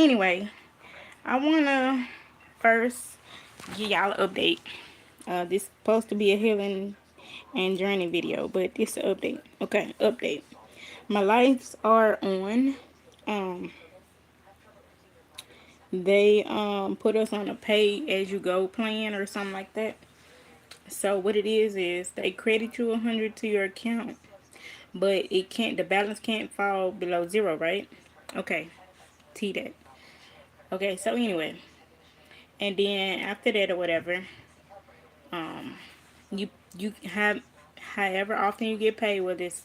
anyway, I wanna first give y'all an update. This is supposed to be a healing and journey video, but this is an update. Okay, update. My lights are on. Um, they put us on a pay as you go plan or something like that. So what it is they credit you 100 to your account, but it can't. The balance can't fall below zero, right? Okay, T that. Okay, so anyway, and then after that or whatever, um, you have however often you get paid, whether it's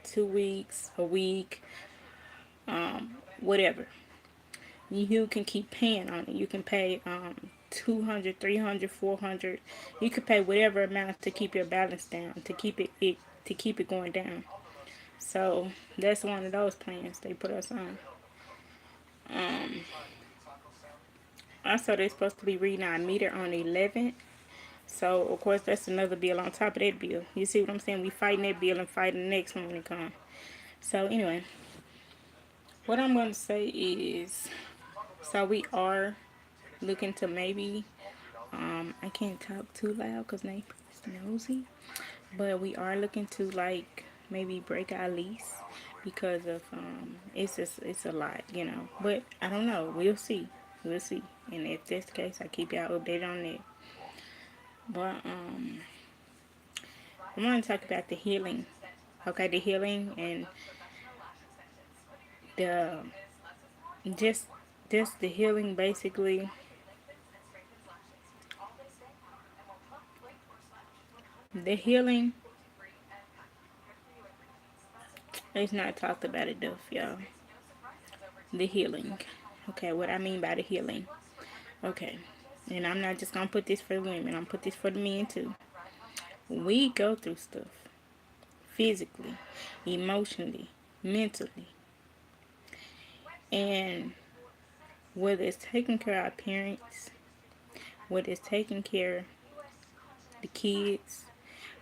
2 weeks, a week, whatever. You can keep paying on it. You can pay 200, 300, 400. You can pay whatever amount to keep your balance down, to keep it going down. So that's one of those plans they put us on. Um, Also, they're supposed to be reading our meter on the 11th. So, of course, that's another bill on top of that bill. You see what I'm saying? We fighting that bill and fighting the next one when it comes. So, anyway, what I'm going to say is, so we are looking to maybe, I can't talk too loud because Nate is nosy. But we are looking to, like, maybe break our lease because of, it's a lot, you know. But I don't know. We'll see. We'll see. And if that's the case, I keep y'all updated on that. But I want to talk about the healing. Okay, the healing and the just just the healing basically. The healing is not talked about enough, y'all. The healing. Okay, what I mean by the healing. Okay. And I'm not just gonna put this for the women, I'm gonna put this for the men too. We go through stuff physically, emotionally, mentally. And whether it's taking care of our parents, whether it's taking care of the kids,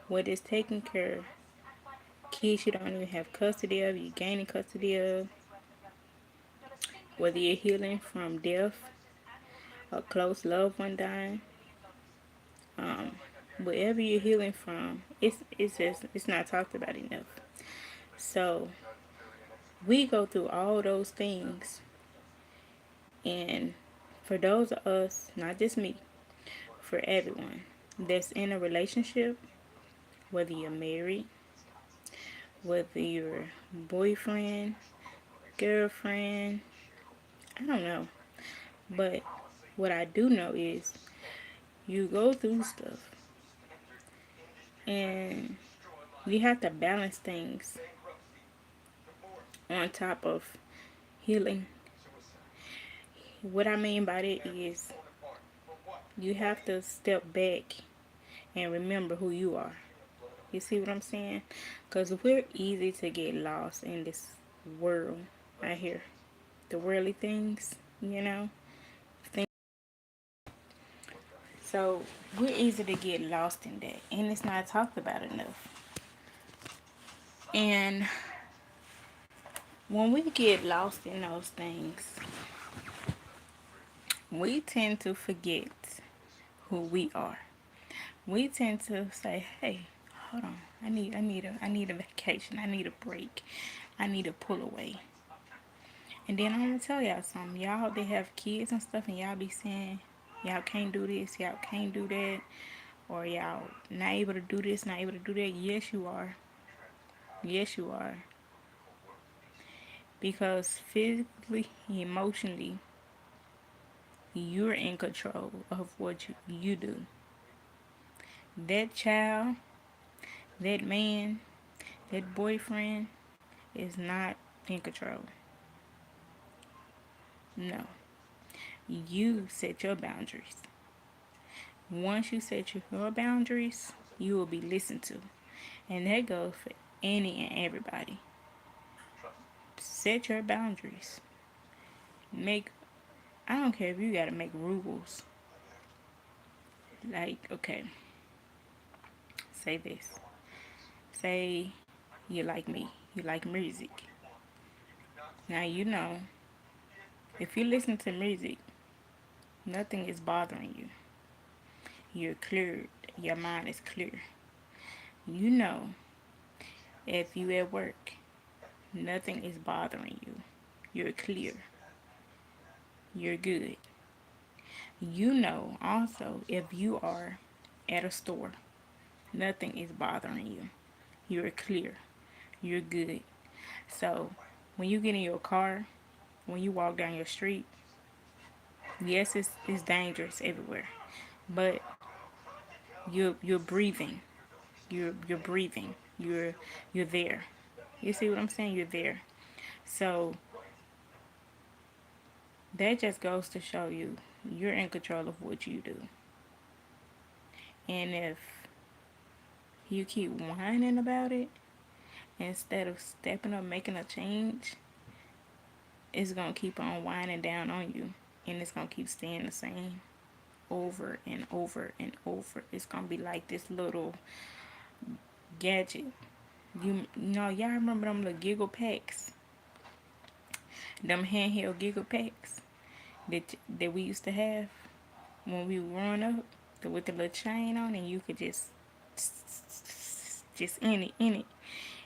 whether it's taking care of kids you don't even have custody of, you gaining custody of, whether you're healing from death, a close loved one dying, wherever you're healing from, it's not talked about enough. So we go through all those things, and for those of us, not just me, for everyone that's in a relationship, whether you're married, whether you're boyfriend, girlfriend, I don't know. But what I do know is you go through stuff and you have to balance things on top of healing. What I mean by that is you have to step back and remember who you are. You see what I'm saying? Because we're easy to get lost in this world out here. The worldly things, you know. Things. So we're easy to get lost in that. And it's not talked about enough. And when we get lost in those things, we tend to forget who we are. We tend to say, "Hey, hold on. I need a vacation. I need a break. I need to pull away." And then I'm gonna tell y'all something. Y'all they have kids and stuff, and y'all be saying, "Y'all can't do this. Y'all can't do that." Or y'all not able to do this, not able to do that. Yes, you are. Yes, you are. Because physically, emotionally, you're in control of what you do. That child, that man, that boyfriend is not in control. No. You set your boundaries. Once you set your boundaries, you will be listened to. And that goes for any and everybody. Set your boundaries. Make, I don't care if you gotta make rules. Like, okay, say this. Say you like me. You like music. Now you know If you listen to music, nothing is bothering you. You're cleared. Your mind is clear. You know, if you at work, nothing is bothering you. You're clear. You're good. You know also if you are at a store, nothing is bothering you. You're clear. You're good. So when you get in your car, when you walk down your street, yes, it's dangerous everywhere. But you're breathing. You're breathing. You're there. You see what I'm saying? You're there. So that just goes to show you you're in control of what you do. And if you keep whining about it instead of stepping up, making a change, it's gonna keep on winding down on you, and it's gonna keep staying the same over and over and over. It's gonna be like this little gadget. You know, y'all remember them little giggle packs, them handheld giggle packs that we used to have when we were growing up, with the little chain on, and you could just in it.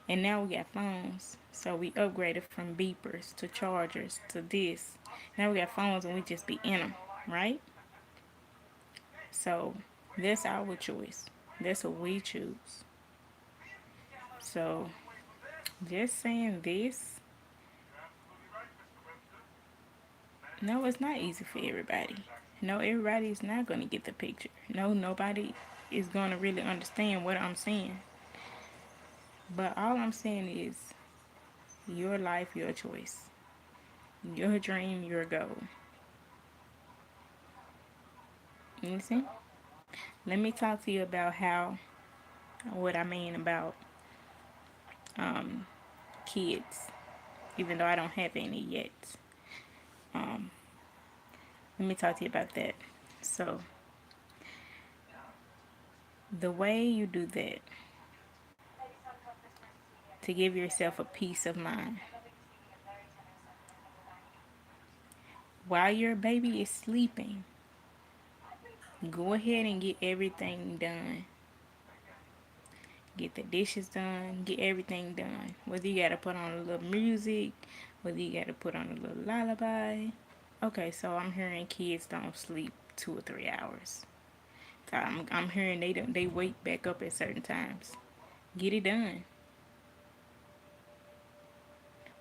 And now we got phones, so we upgraded from beepers to chargers to this. Now we got phones, and we just be in them, right? So that's our choice. That's what we choose. So just saying this, no, it's not easy for everybody. No, everybody is not going to get the picture. No, nobody is going to really understand what I'm saying. But all I'm saying is your life, your choice. Your dream, your goal. You see? Let me talk to you about what I mean about kids, even though I don't have any yet. Um, Let me talk to you about that. So, the way you do that to give yourself a peace of mind while your baby is sleeping, go ahead and get everything done. Get the dishes done, get everything done. Whether you gotta put on a little music, whether you gotta put on a little lullaby. Okay, so I'm hearing kids don't sleep 2 or 3 hours. So I'm hearing they wake back up at certain times. Get it done.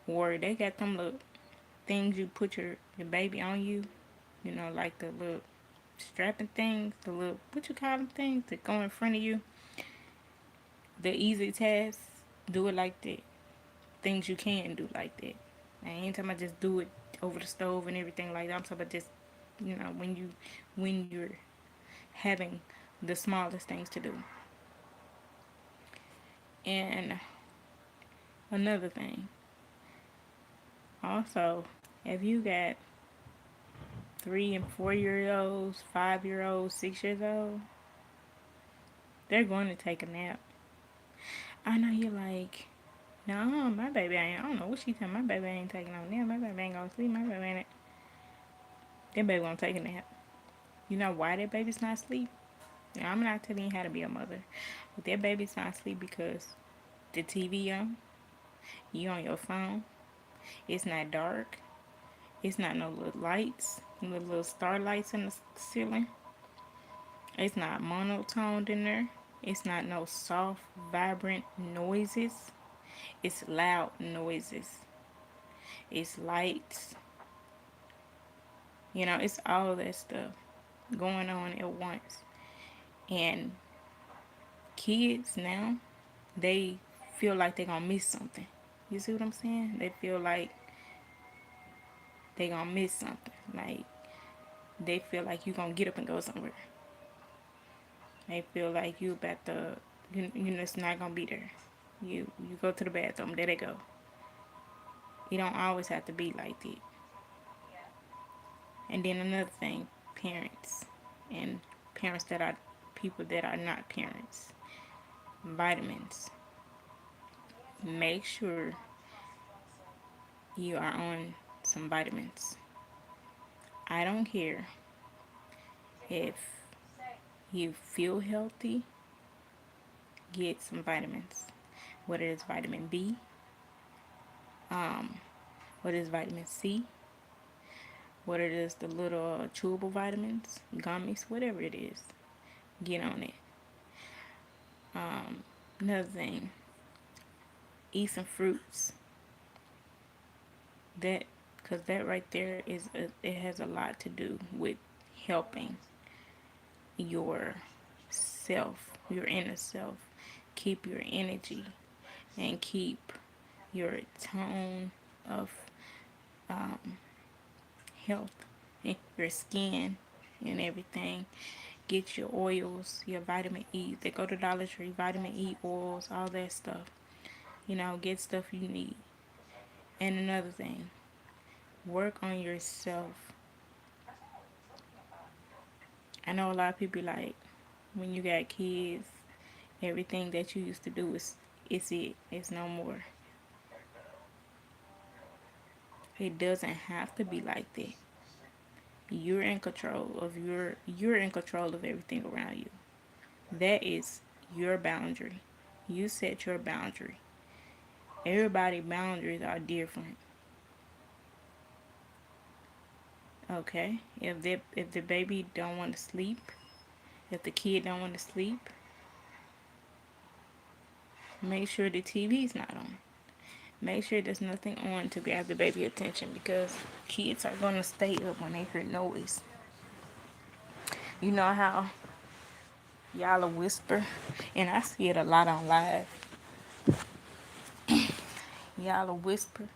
Or they got them little things you put your baby on you. You know, like the little strapping things, the little, what you call them things that go in front of you. The easy tasks, do it like that. Things you can do like that. I ain't talking about just do it over the stove and everything like that. I'm talking about just, when you're having the smallest things to do. And another thing, also, if you got 3 and 4 year olds, 5 year olds, 6 years old, they're going to take a nap. I know you're like, no, my baby ain't. I don't know what she telling. My baby ain't taking no nap. My baby ain't gonna sleep. My baby ain't. That baby gonna take a nap. You know why that baby's not asleep? Now, I'm not telling you how to be a mother, but that baby's not asleep because the TV on, you on your phone. It's not dark. It's not no little lights, little starlights in the ceiling. It's not monotoned in there. It's not no soft, vibrant noises. It's loud noises. It's lights. It's all that stuff going on at once. And kids now, they feel like they're gonna miss something. You see what I'm saying? They feel like they gonna miss something. Like they feel like you gonna get up and go somewhere. They feel like you about to, it's not gonna be there. You go to the bathroom, there they go. You don't always have to be like that. And then another thing, parents and parents that are people that are not parents. Vitamins. Make sure you are on some vitamins. I don't care if you feel healthy, get some vitamins. Whether it's vitamin B, whether it's vitamin C, whether it is the little chewable vitamins, gummies, whatever it is, get on it. Another thing, eat some fruits. That, because that right there it has a lot to do with helping your self, your inner self, keep your energy and keep your tone of health in your skin and everything. Get your oils, your vitamin E. They go to Dollar Tree, vitamin E oils, all that stuff. Get stuff you need. And another thing, work on yourself. I know a lot of people like, when you got kids, everything that you used to do it's no more. It doesn't have to be like that. You're in control of everything around you. That is your boundary. You set your boundary. Everybody's boundaries are different. Okay? If the baby don't want to sleep, if the kid don't want to sleep, make sure the TV's not on. Make sure there's nothing on to grab the baby attention, because kids are going to stay up when they hear noise. You know how y'all will whisper, and I see it a lot on live. Y'all will whisper,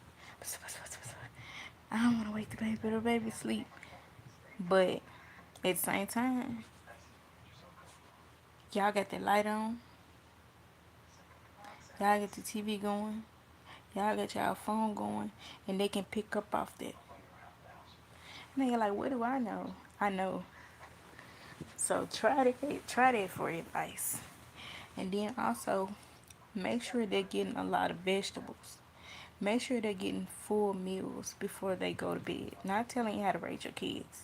I don't want to wake the baby sleep. But at the same time, y'all got the light on, y'all got the TV going, y'all got y'all phone going, and they can pick up off that. And they're like, what do I know? I know. So try that for advice. And then also, make sure they're getting a lot of vegetables. Make sure they're getting full meals before they go to bed. Not telling you how to raise your kids.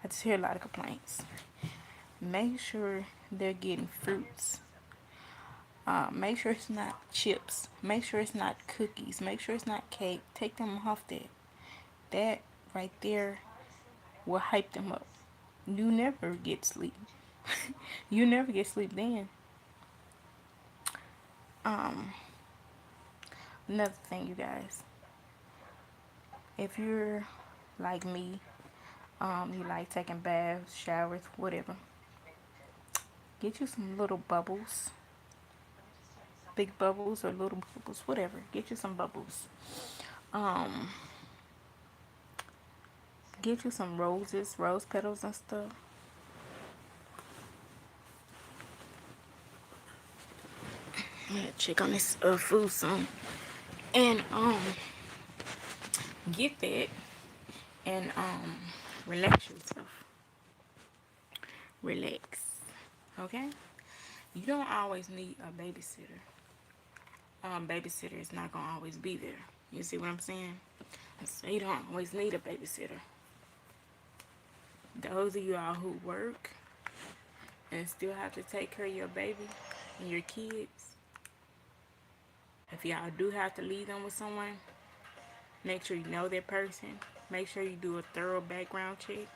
I just hear a lot of complaints. Make sure they're getting fruits. Make sure it's not chips. Make sure it's not cookies. Make sure it's not cake. Take them off that. That right there will hype them up. You never get sleep. You never get sleep then. Another thing, you guys. If you're like me, you like taking baths, showers, whatever. Get you some little bubbles. Big bubbles or little bubbles, whatever. Get you some bubbles. Um, get you some roses, rose petals and stuff. I'm gonna check on this food soon. And get that and relax yourself. Relax. Okay? You don't always need a babysitter. Babysitter is not gonna always be there. You see what I'm saying? So you don't always need a babysitter. Those of you all who work and still have to take care of your baby and your kids, if y'all do have to leave them with someone, make sure you know that person. Make sure you do a thorough background check.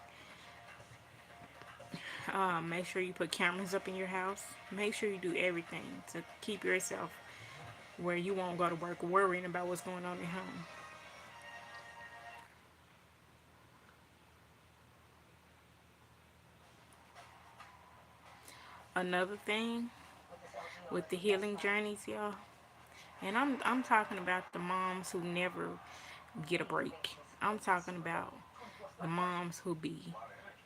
Make sure you put cameras up in your house. Make sure you do everything to keep yourself where you won't go to work worrying about what's going on at home. Another thing with the healing journeys, y'all, and I'm talking about the moms who never get a break. I'm talking about the moms who be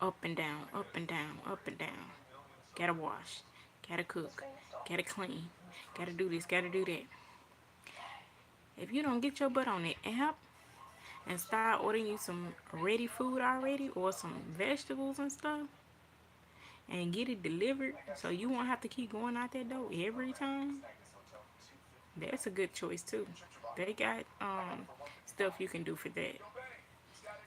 up and down, up and down, up and down. Gotta wash, gotta cook, gotta clean, gotta do this, gotta do that. If you don't get your butt on the app and start ordering you some ready food already, or some vegetables and stuff, and get it delivered so you won't have to keep going out that door every time, that's a good choice too. They got stuff you can do for that.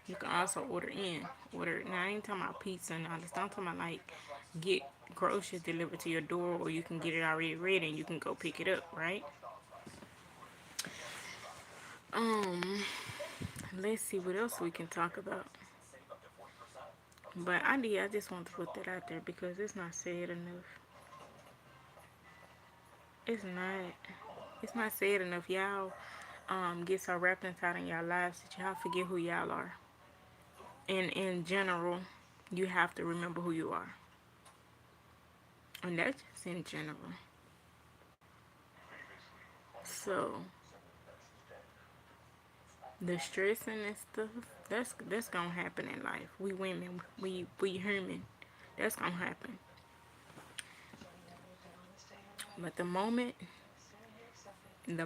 You can also order in. Order now. I ain't talking about pizza and all this. I'm talking about like get groceries delivered to your door, or you can get it already ready and you can go pick it up, right? Um, let's see what else we can talk about. But I just want to put that out there because it's not said enough. It's not. It's not said enough. Y'all get so wrapped inside in y'all lives that y'all forget who y'all are. And in general, you have to remember who you are. And that's just in general. So the stressing and stuff, that's gonna happen in life. We women, we human. That's gonna happen. But the moment, the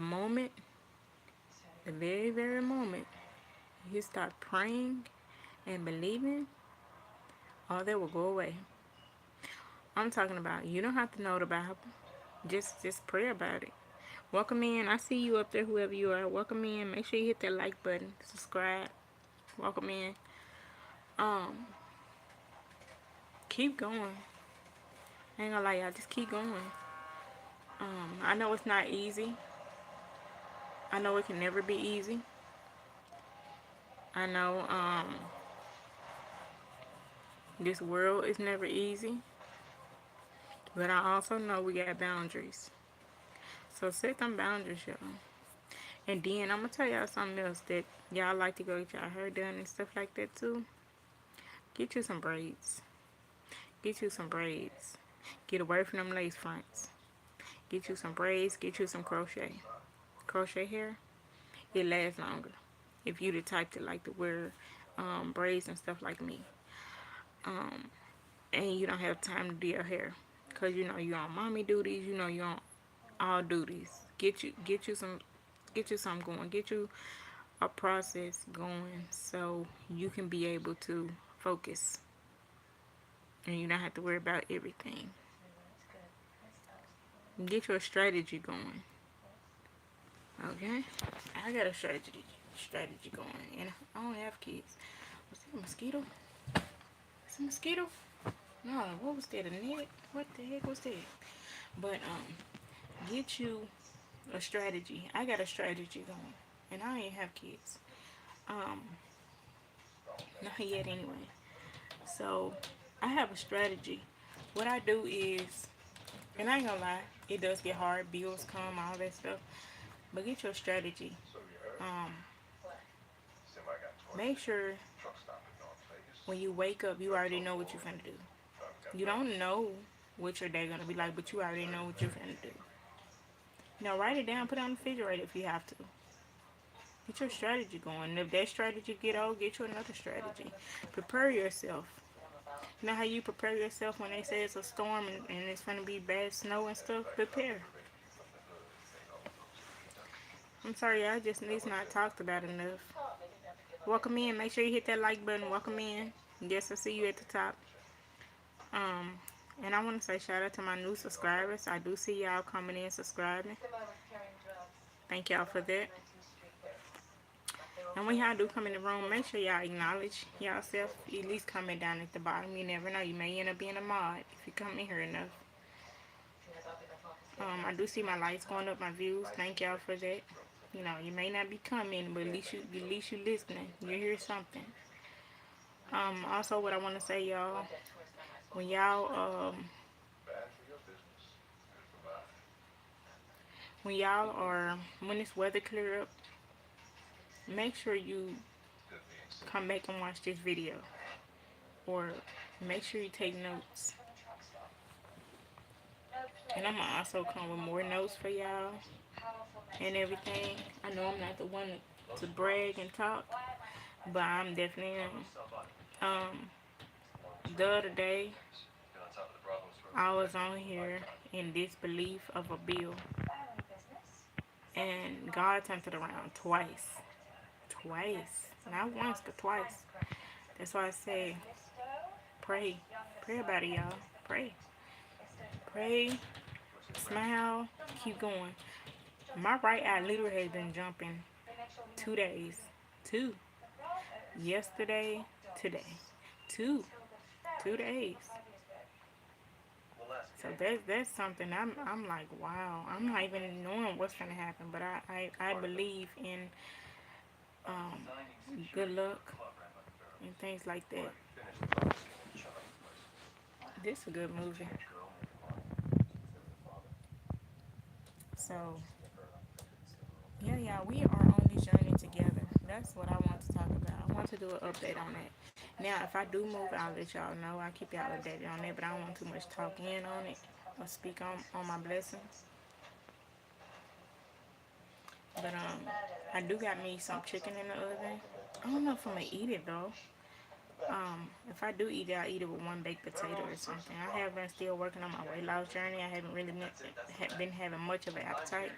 very, very moment you start praying and believing, all that will go away. I'm talking about you don't have to know the Bible. Just pray about it. Welcome in. I see you up there, whoever you are. Welcome in. Make sure you hit that like button. Subscribe. Welcome in. Um, keep going. I ain't gonna lie, y'all. Just keep going. I know it's not easy. I know it can never be easy. I know this world is never easy. But I also know we got boundaries. So set them boundaries, y'all. And then I'm gonna tell y'all something else that y'all like to go get y'all hair done and stuff like that too. Get you some braids. Get you some braids. Get away from them lace fronts. Get you some braids. Get you some crochet. Crochet hair, it lasts longer. If you the type that like to wear braids and stuff like me, and you don't have time to do your hair, cause you know you on mommy duties, you know you on all duties. Get you some going. Get you a process going so you can be able to focus and you don't have to worry about everything. Get your strategy going. Okay? I got a strategy going, and I don't have kids. Was that a mosquito? Is it a mosquito? No, what was that? A net? What the heck was that? But get you a strategy. I got a strategy going, and I ain't have kids. Um, not yet anyway. So I have a strategy. What I do is, and I ain't gonna lie, it does get hard. Bills come, all that stuff. But get your strategy. Um, make sure when you wake up, you already know what you're finna do. You don't know what your day gonna be like, but you already know what you're finna do. Now write it down, put it on the refrigerator if you have to. Get your strategy going. And if that strategy get old, get you another strategy. Prepare yourself. You know how you prepare yourself when they say it's a storm and it's gonna be bad snow and stuff? Prepare. I'm sorry, I just it's not talked about enough. Welcome in. Make sure you hit that like button. Welcome in. Yes, I see you at the top. Um, and I want to say shout out to my new subscribers. I do see y'all coming in subscribing. Thank y'all for that. And when y'all do come in the room, make sure y'all acknowledge yourself. At least comment down at the bottom. You never know. You may end up being a mod if you come in here enough. I do see my lights going up, my views. Thank y'all for that. You know, you may not be coming, but at least you listening. You hear something. Also, what I want to say, y'all, when y'all when this weather clear up, make sure you come back and watch this video, or make sure you take notes. And I'm gonna also come with more notes for y'all and everything. I know I'm not the one to brag and talk, but I'm definitely the other day I was on here in disbelief of a bill, and God turned it around twice. Twice. Not once, but twice. That's why I say pray. Pray about it, y'all. Pray. Pray. Smile. Keep going. My right eye literally has been jumping 2 days. Two. yesterday, today, two, 2 days. So that's something I'm like, wow. I'm not even knowing what's gonna happen, but I believe in um, good luck and things like that. This is a good movie. So yeah, yeah, we are on this journey together. That's what I want to talk about. I want to do an update on that. Now, if I do move, I'll let y'all know. I'll keep y'all updated on that, but I don't want too much talk in on it or speak on my blessings. But I do got me some chicken in the oven. I don't know if I'm gonna eat it though. If I do eat it, I'll eat it with one baked potato or something. I have been still working on my weight loss journey. I haven't really been having much of an appetite.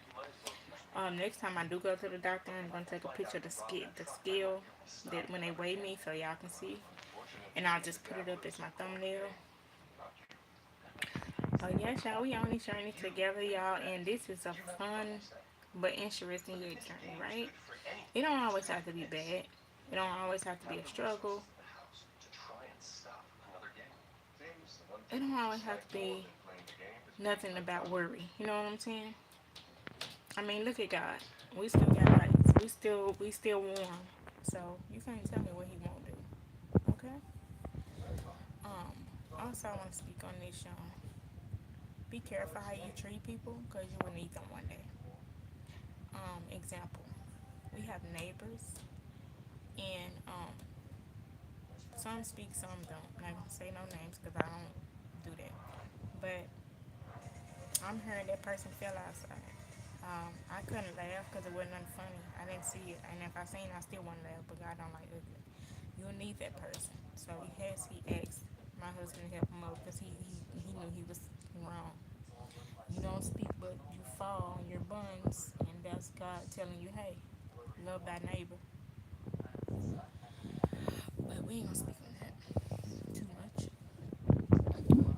Next time I do go to the doctor, I'm gonna take a picture of the scale that when they weigh me, so y'all can see, and I'll just put it up as my thumbnail. Oh yes, y'all, we on this journey together, y'all, and this is a fun but interesting year journey, right? It don't always have to be bad. It don't always have to be a struggle. It don't always have to be nothing about worry. You know what I'm saying? I mean, look at God. We still got lights. We still warm. So you can't tell me what He won't do. Okay. Also, I want to speak on this, y'all. Be careful how you treat people, cause you will need them one day. Example: we have neighbors, and some speak, some don't. I'm not gonna say no names, cause I don't do that. But I'm hearing that person fell outside. I couldn't laugh because it wasn't nothing funny. I didn't see it, and if I seen, it, I still wouldn't laugh. But God don't like ugly. You'll need that person. So he asked my husband to help him up because he knew he was wrong. You don't speak, but you fall on your buns, and that's God telling you, hey, love thy neighbor. But we ain't gonna speak on that too much.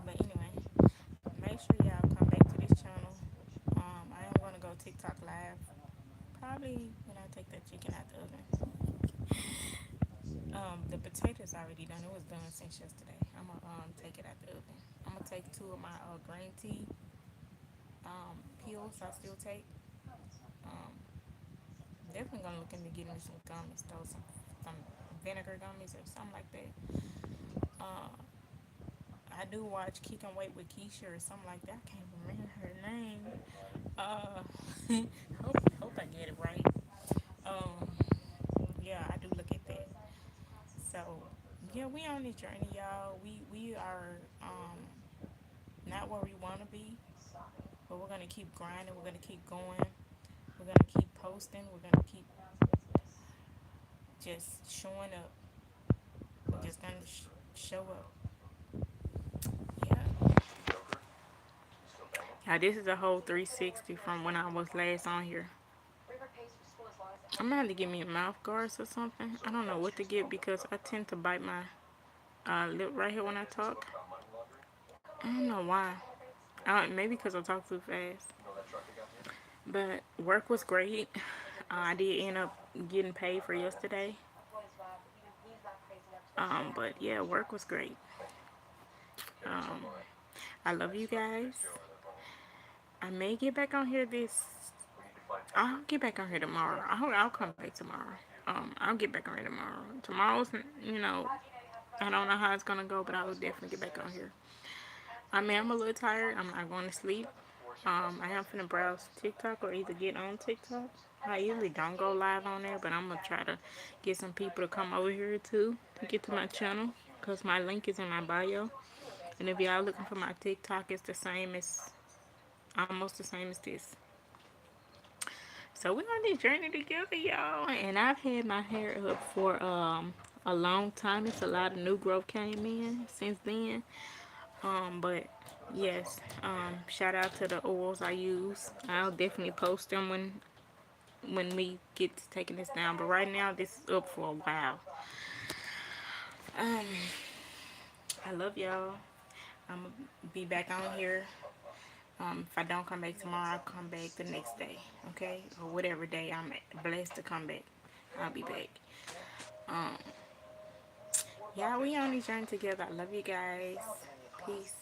But anyway, make sure y'all come back to this channel. I am gonna go TikTok live probably when I take that chicken out the oven. The potatoes already done. It was done since yesterday. I'm gonna take it out the oven. I'm gonna take two of my green tea pills. I still take. Um, Definitely gonna look into getting me some gummies though, some vinegar gummies or something like that. Uh, I do watch Kicking Weight with Keisha or something like that. I can't remember her name. Uh, hope I get it right. Um, yeah, I do look at that. So yeah, we on this journey, y'all. We are not where we want to be, but we're gonna keep grinding. We're gonna keep going. We're gonna keep posting. We're gonna keep just showing up. We're just gonna show up. Yeah. Now this is a whole 360 from when I was last on here. I'm gonna have to get me a mouth guards or something. I don't know what to get because I tend to bite my lip right here when I talk. I don't know why. Maybe because I talk too fast. But work was great. I did end up getting paid for yesterday. But yeah, work was great. Um, I love you guys. I may get back on here this. I'll get back on here tomorrow. I'll come back tomorrow. I'll get back on here tomorrow. Tomorrow's, I don't know how it's gonna go, but I will definitely get back on here. I mean, I'm a little tired. I'm not going to sleep. I am finna browse TikTok or either get on TikTok. I usually don't go live on there, but I'm gonna try to get some people to come over here too to get to my channel because my link is in my bio. And if y'all looking for my TikTok, it's the same as almost the same as this. So we're on this journey together, y'all. And I've had my hair up for a long time. It's a lot of new growth came in since then. But yes, shout out to the oils I use. I'll definitely post them when we get to taking this down. But right now, this is up for a while. Um, I love y'all. I'm gonna be back on here. If I don't come back tomorrow, I'll come back the next day. Okay, or whatever day I'm blessed to come back, I'll be back. Yeah, we on this journey together. I love you guys. Peace.